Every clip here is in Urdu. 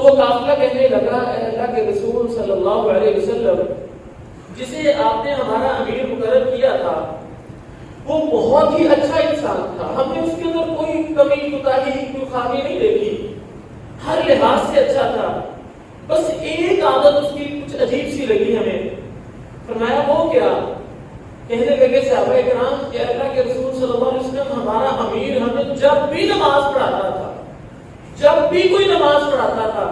تو قافلہ کہنے لگا اے اللہ کے رسول صلی اللہ علیہ وسلم، جسے آپ نے ہمارا امیر مقرر کیا تھا وہ بہت ہی اچھا انسان تھا، ہم نے اس کے اندر کوئی کمی کوتاہی کوئی خامی نہیں دیکھی، ہر لحاظ سے اچھا تھا، بس ایک عادت اس کی کچھ عجیب سی لگی ہمیں۔ فرمایا وہ کیا؟ کہنے لگے صحابہ کرام کہ اللہ کے رسول صلی اللہ علیہ وسلم ہمارا امیر ہمیں جب بھی نماز پڑھاتا تھا، جب بھی کوئی نماز پڑھاتا تھا،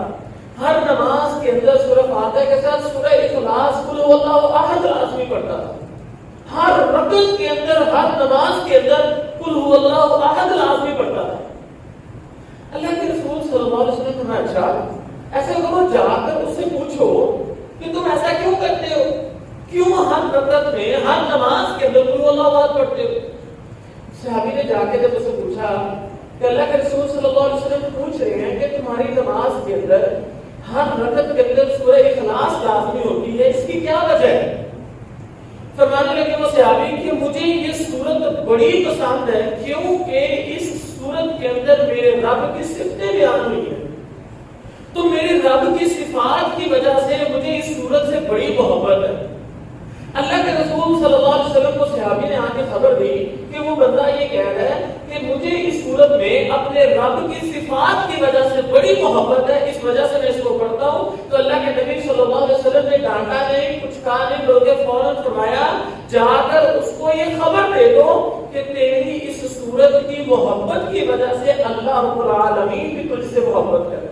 ہر نماز کے اندر سورہ فاتحہ کے ساتھ سورہ اخلاص قل هو اللہ احد لازمی پڑھتا تھا، ہر رکعت کے اندر ہر نماز کے اندر قل هو اللہ احد لازمی پڑھتا تھا۔ اللہ کے رسول صلی اللہ علیہ وسلم نے فرمایا اچھا ایسا کرو جا کر اس سے پوچھو کہ تم ایسا کیوں کرتے ہو، کیوں ہر رکعت میں ہر نماز کے اندر قل هو اللہ احد پڑھتے ہو؟ صحابی نے جا کے جب اس سے پوچھا کہ اللہ کے رسول صلی اللہ علیہ وسلم پوچھ رہے ہیں کہ تمہاری نماز کے اندر ہر رکعت کے اندر سورہ اخلاص لازمی ہوتی ہے، اس کی کیا وجہ ہے؟ فرمانے لگے وہ صحابی کہ مجھے یہ سورت بڑی پسند ہے کیونکہ اس سورت کے اندر میرے رب کی صفتیں بیان ہوئی ہیں، تو میرے رب کی صفات کی وجہ سے مجھے اس سورت سے بڑی محبت ہے۔ اللہ کے رسول صلی اللہ علیہ وسلم کو صحابی نے آ کے خبر دی کہ وہ بندہ یہ کہہ رہا ہے کہ مجھے اس صورت میں اپنے رب کی صفات کی وجہ سے بڑی محبت ہے، اس وجہ سے میں اس کو پڑھتا ہوں۔ تو اللہ کے نبی صلی اللہ علیہ وسلم نے ڈانٹا نہیں، کچھ کہا نہیں، بلکہ فوراً فرمایا جا کر اس کو یہ خبر دے دو کہ تیری اس صورت کی محبت کی وجہ سے اللہ رب العالمین بھی تجھ سے محبت کرے۔